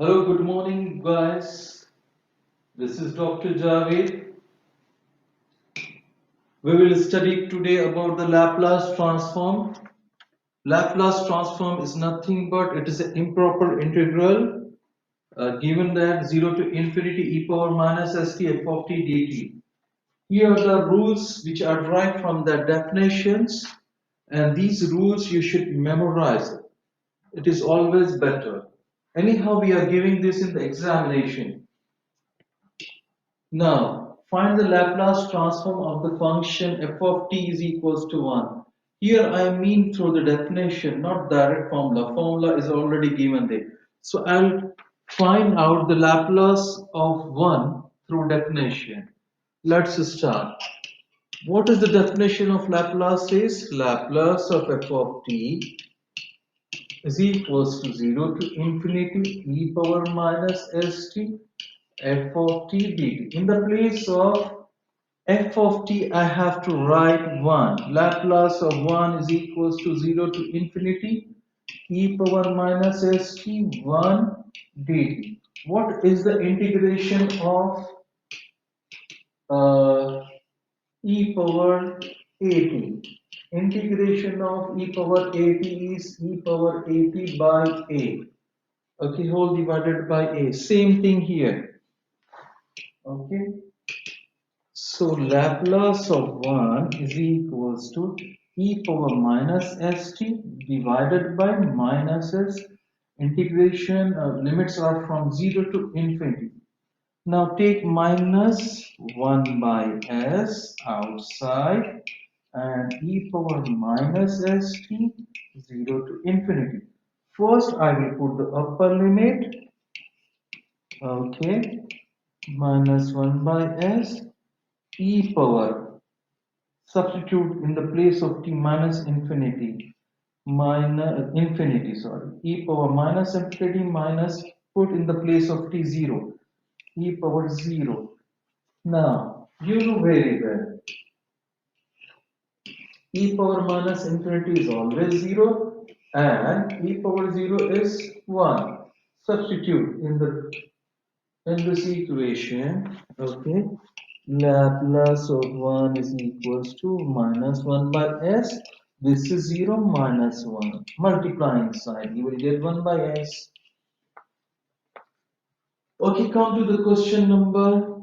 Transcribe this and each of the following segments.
Hello, good morning, guys. This is Dr. Javed. We will study today about the Laplace transform. Laplace transform is nothing but it is an improper integral given that 0 to infinity e power minus st f of t dt. Here are the rules which are derived from the definitions, and these rules you should memorize. It is always better. Anyhow, we are giving this in the examination. Now, find the Laplace transform of the function f of t is equals to 1. Here I mean through the definition, not direct formula. Formula is already given there. So I'll find out the Laplace of 1 through definition. Let's start. What is the definition of Laplace is? Laplace of f of t is equals to 0 to infinity e power minus st f of t dt. In the place of f of t, I have to write 1. Laplace of 1 is equals to 0 to infinity e power minus st 1 dt. What is the integration of uh, e power at? Integration of e power at is e power at by a. Okay, whole divided by a. Same thing here. Okay. So Laplace of 1 is equals to e power minus st divided by minus s. Integration limits are from 0 to infinity. Now take minus 1 by s outside and e power minus st 0 to infinity. First I will put the upper limit. Okay, minus 1 by s e power, substitute in the place of t minus infinity, minus infinity, sorry, e power minus infinity minus, put in the place of t 0, e power 0. Now you know very well e power minus infinity is always 0 and e power 0 is 1. Substitute in this equation. Okay, Laplace of 1 is equals to minus 1 by s. This is 0 minus 1. Multiplying side, you will get 1 by s. Okay, come to the question number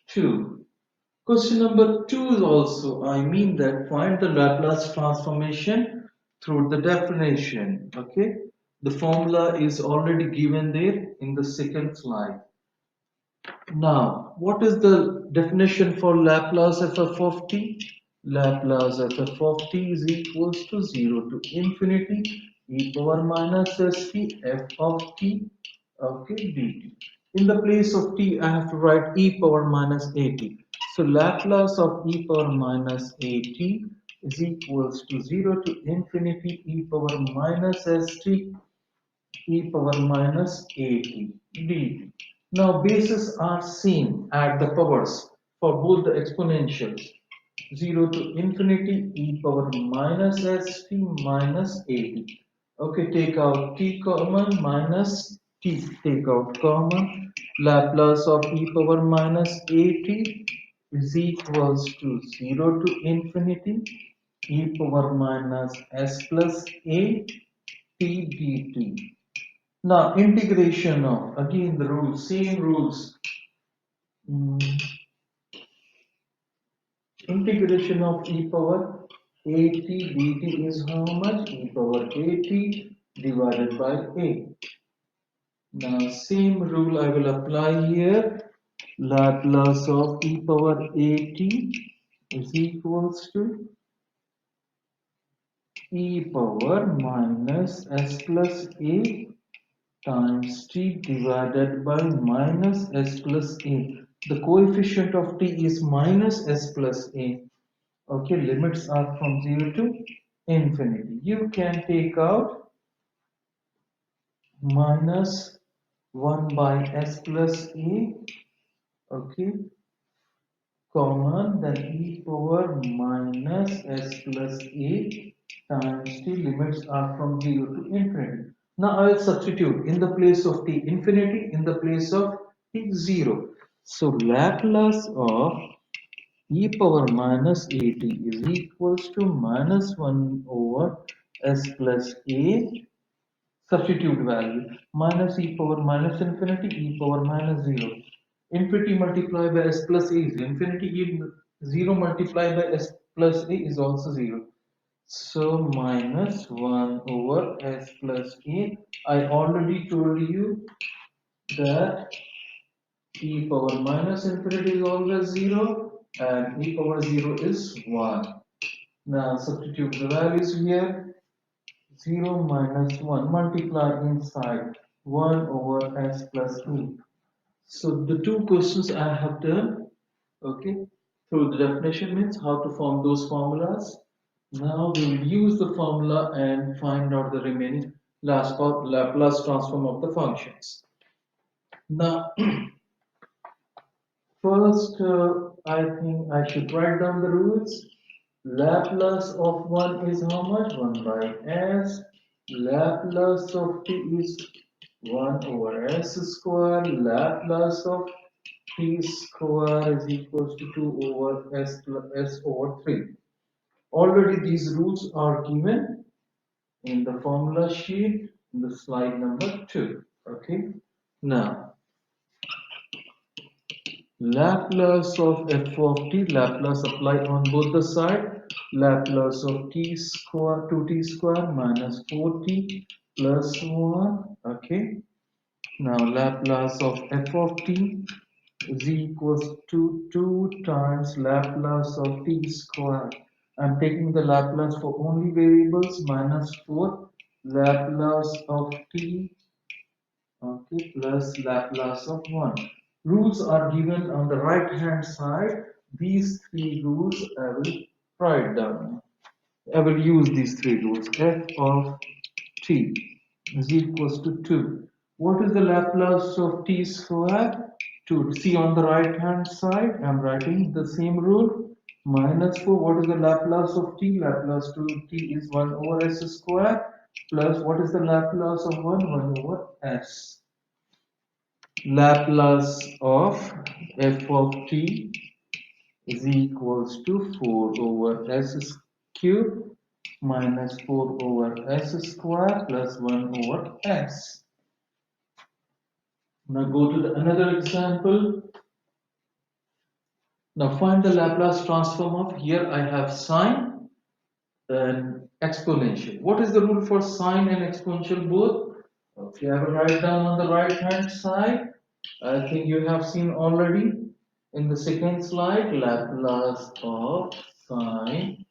2. Question number 2 is also, I mean that find the Laplace transformation through the definition. Okay, the formula is already given there in the second slide. Now, what is the definition for Laplace f of t? Laplace f of t is equals to 0 to infinity e power minus st f of t, okay, dt. In the place of t, I have to write e power minus at. So Laplace of e power minus at is equals to 0 to infinity e power minus st e power minus at dt. Now bases are seen at the powers for both the exponentials, 0 to infinity e power minus st minus at. Okay, take out t common minus t, take out common. Laplace of e power minus at is equals to 0 to infinity e power minus s plus a t dt. Now, integration of, again the rules, same rules. Mm, Integration of e power at dt is how much? E power at divided by a. Now, same rule I will apply here. Laplace of e power at is equals to e power minus s plus a times t divided by minus s plus a. The coefficient of t is minus s plus a. Okay, limits are from 0 to infinity. You can take out minus 1 by s plus a. Okay, common, then e power minus s plus a times t, limits are from 0 to infinity. Now I will substitute in the place of t infinity, in the place of t 0. So Laplace of e power minus at is equals to minus 1 over s plus a. Substitute value minus e power minus infinity e power minus 0. Infinity multiplied by s plus a is infinity. 0 multiplied by s plus a is also 0. So minus 1 over s plus a. I already told you that e power minus infinity is always 0 and e power 0 is 1. Now substitute the values here. 0 minus 1 multiply inside 1 over s plus e. So the two questions I have done, okay, through the definition means how to form those formulas. Now we will use the formula and find out the remaining Laplace transform of the functions. Now, first, I think I should write down the rules. Laplace of 1 is how much? 1 by s. Laplace of t is 1 over s square. Laplace of t square is equals to 2 over s plus s over 3. Already these rules are given in the formula sheet in the slide number 2. Okay. Now, Laplace of f of t, Laplace apply on both the side. Laplace of t square 2t square minus 4t plus 1. Okay. Now Laplace of f of t is equals to 2 times Laplace of t square. I'm taking the Laplace for only variables minus 4 Laplace of t, okay, plus Laplace of 1. Rules are given on the right hand side. These three rules I will write down. I will use these three rules. F of t is equals to 2. What is the Laplace of t square? 2. See on the right hand side, I am writing the same rule. Minus 4. What is the Laplace of t? Laplace to t is 1 over s square. Plus what is the Laplace of 1? 1 over s. Laplace of f of t is equals to 4 over s cube minus 4 over s square plus 1 over s. Now go to the another example. Now find the Laplace transform of, here I have sine and exponential. What is the rule for sine and exponential both? Okay, I will write down on the right hand side. I think you have seen already in the second slide. Laplace of sine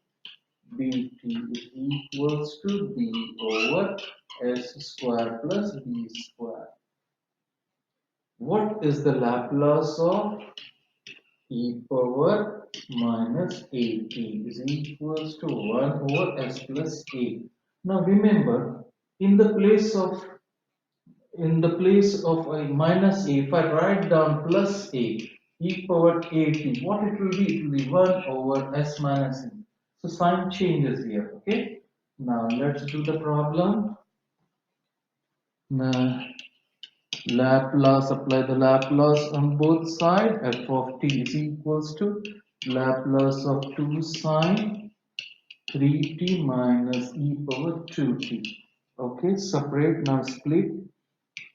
bt is equals to b over s square plus b square. What is the Laplace of e power minus at is equals to 1 over s plus a. Now remember, in the place of a minus a, if I write down plus a e power at, what it will be? It will be 1 over s minus a. So sign changes here. Okay. Now let's do the problem. Now Laplace, apply the Laplace on both sides. F of t is equals to Laplace of 2 sine 3t minus e power 2t. Okay, separate, now split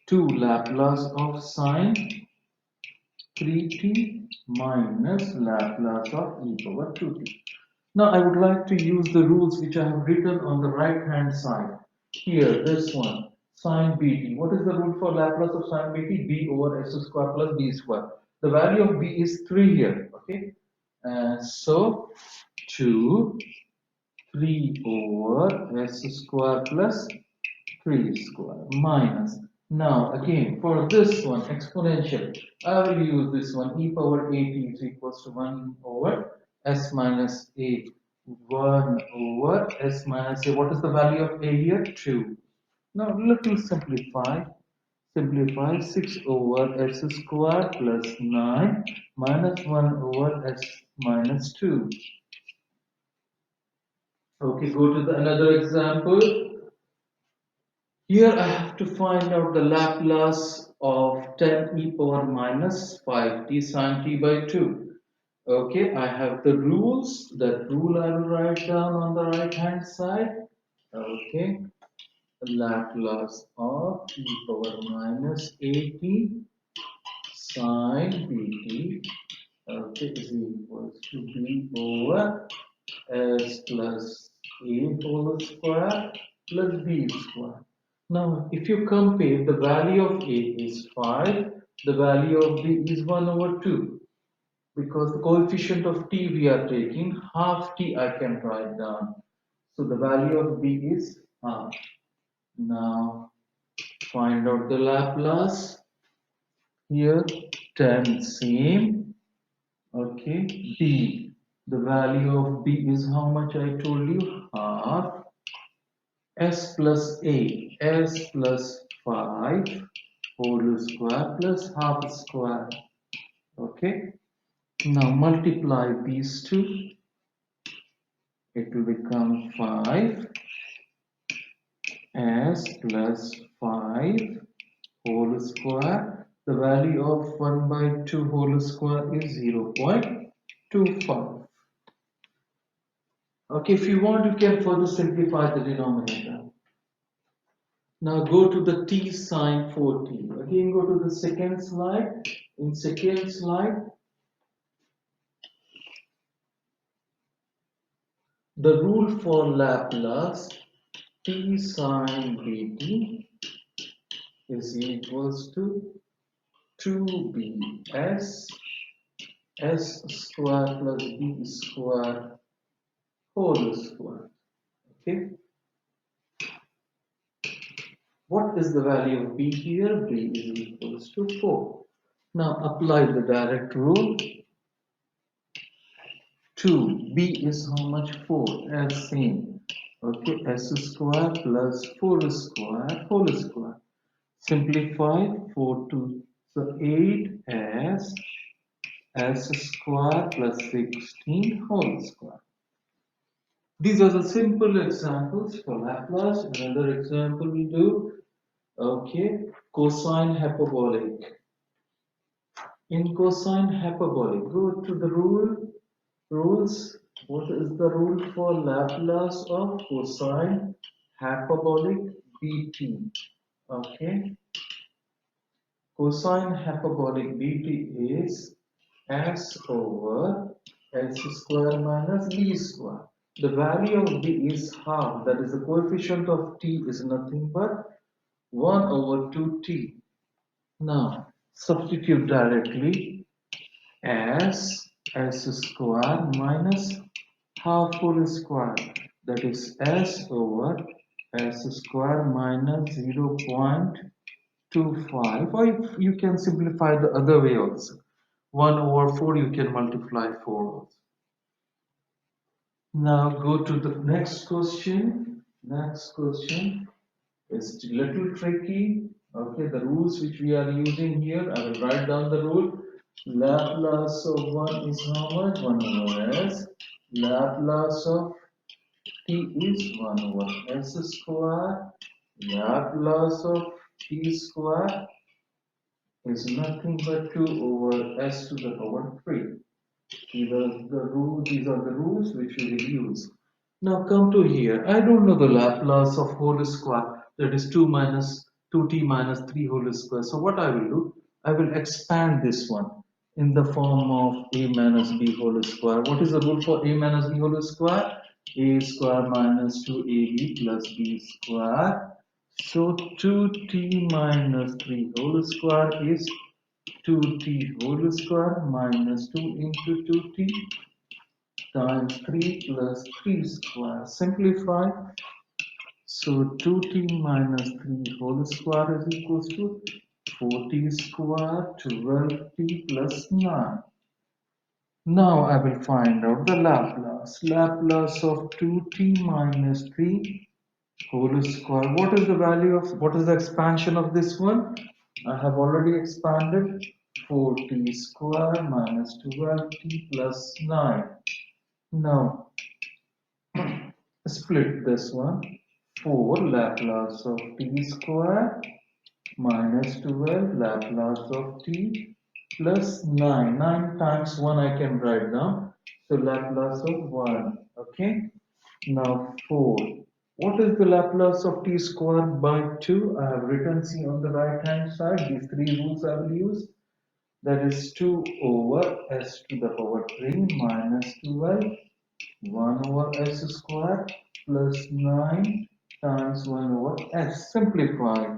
2 Laplace of sine 3t minus Laplace of e power 2t. Now I would like to use the rules which I have written on the right hand side. Here, this one, sine bt. What is the rule for Laplace of sine bt? B over s square plus b square. The value of b is 3 here. Okay. So 2, 3 over s square plus 3 square minus. Now again for this one exponential, I will use this one e power at is equals to 1 over s minus a. 1 over s minus a. What is the value of a here? 2. Now little simplify. Simplify 6 over s square plus 9 minus 1 over s minus 2. Okay, go to the another example. Here I have to find out the Laplace of 10 e power minus 5t sine t by 2. Okay, I have the rules. That rule I will write down on the right hand side. Okay, Laplace of e power minus 80 sine bt, okay, is equals to b over s plus a whole square plus b square. Now, if you compare, the value of a is 5, the value of b is 1 over 2. Because the coefficient of t we are taking, half t I can write down. So the value of b is half. Now, find out the Laplace. Here, 10 same. Okay, b. The value of b is how much I told you? Half. S plus a. S plus 5 whole square plus half square. Okay. Now multiply these two. It will become 5. S plus 5 whole square. The value of 1 by 2 whole square is 0.25. Okay, if you want, you can further simplify the denominator. Now go to the t sine 4t. Again, go to the second slide. In second slide, the rule for Laplace t sine bt is equals to 2bs s square plus b square whole square. Okay. What is the value of b here? B is equals to 4. Now apply the direct rule. 2. B is how much? 4. As same. Okay, s square plus 4 square whole square. Simplify 4 to so 8 as s square plus 16 whole square. These are the simple examples for Laplace. Another example we do. Okay, cosine hyperbolic. In cosine hyperbolic, go to the rules. What is the rule for Laplace of cosine hyperbolic bt? Okay, cosine hyperbolic bt is s over s square minus b square. The value of b is half, that is the coefficient of t is nothing but 1 over 2t. Now, substitute directly as s square minus half whole square, that is s over s square minus 0.25, or you can simplify the other way also. 1 over 4 you can multiply 4 also. Now go to the next question. Next question is a little tricky. Okay, the rules which we are using here, I will write down the rule. Laplace of 1 is how much? 1 over s. Laplace of t is 1 over s square. Laplace of t square is nothing but 2 over s to the power 3. These are the rules which we will use. Now come to here. I don't know the Laplace of whole square. That is 2 minus 2t minus 3 whole square. So what I will do, I will expand this one in the form of a minus b whole square. What is the rule for a minus b whole square? A square minus 2ab plus b square. So 2t minus 3 whole square is 2t whole square minus 2 into 2t times 3 plus 3 square. Simplify. So 2t minus 3 whole square is equals to 4t square 12t plus 9. Now I will find out the Laplace. Laplace of 2t minus 3 whole square. What is the value of, what is the expansion of this one? I have already expanded. 4t square minus 12t plus 9. Now split this one. 4 Laplace of t square minus 12 Laplace of t plus 9. 9 times 1 I can write down. So Laplace of 1. Okay. Now 4. What is the Laplace of t squared by 2? I have written C on the right hand side. These three rules I will use. That is 2 over s to the power 3 minus 12 1 over s squared plus 9 times 1 over s. Simplify.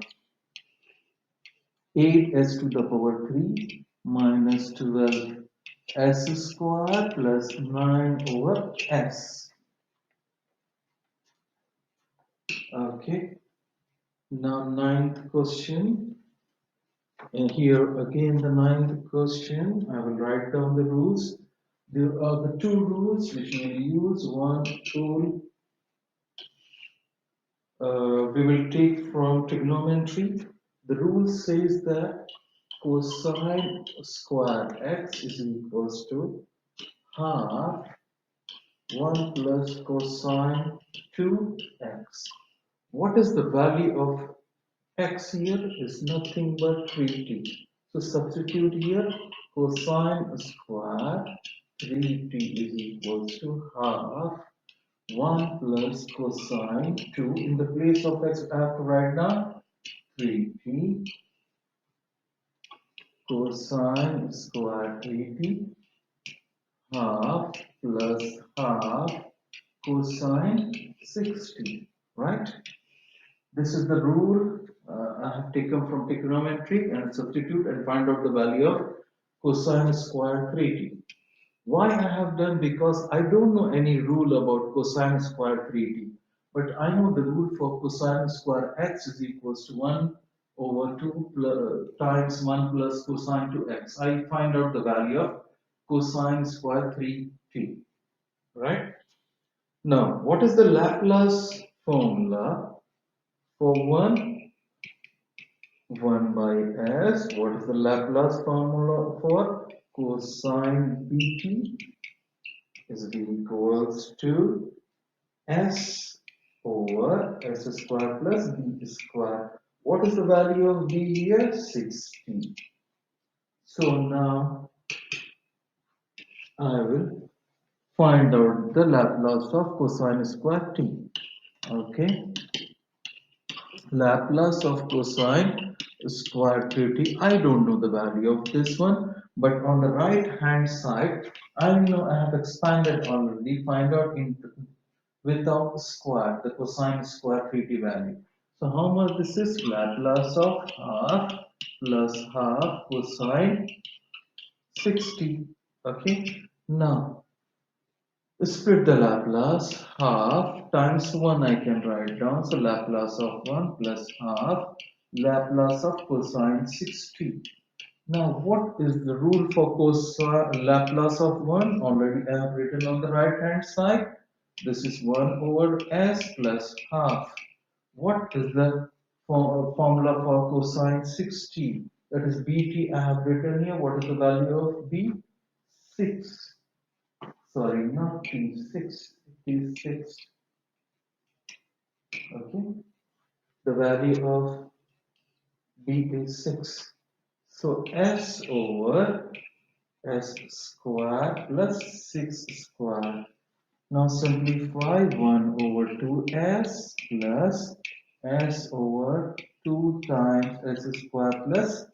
8s to the power 3 minus 12 s squared plus 9 over s. Okay. Now ninth question. And here again the ninth question. I will write down the rules. There are the two rules which we will use. One rule we will take from trigonometry. The rule says that cosine square x is equals to half 1 plus cosine 2x. What is the value of x here? Is nothing but 3t. So substitute here cosine square 3t is equals to half 1 plus cosine 2. In the place of x, I have to write down 3t cosine square 3t half plus half cosine 60, right? This is the rule I have taken from trigonometry and substitute and find out the value of cosine square 3t. Why I have done? Because I don't know any rule about cosine square 3t, but I know the rule for cosine square x is equals to 1 over 2 times 1 plus cosine 2x. I find out the value of cosine square 3t, right? Now, what is the Laplace formula for 1 by s? What is the Laplace formula for cosine bt? Is equals to s over s square plus b square. What is the value of b here? 60. So now I will find out the Laplace of cosine square t. Okay. Laplace of cosine square 30. I don't know the value of this one, but on the right hand side, I know I have expanded already. Find out in without square, the cosine square 30 value. So how much this is? Laplace of half plus half cosine 60. Okay. Now split the Laplace. Half times 1 I can write down. So Laplace of 1 plus half Laplace of cosine 60. Now what is the rule for cosine Laplace of 1? Already I have written on the right hand side. This is 1 over s plus half. What is the formula for cosine 60? That is bt I have written here. What is the value of b? 6. Sorry, not t6, t6. Okay, the value of b is 6. So s over s square plus 6 square. Now simplify 1 over 2s plus s over 2 times s square plus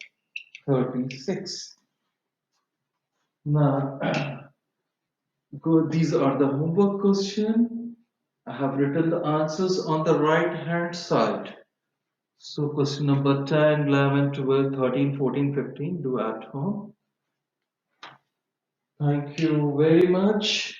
36. Now these are the homework question. I have written the answers on the right hand side. So question number 10, 11, 12, 13, 14, 15 do at home. Thank you very much.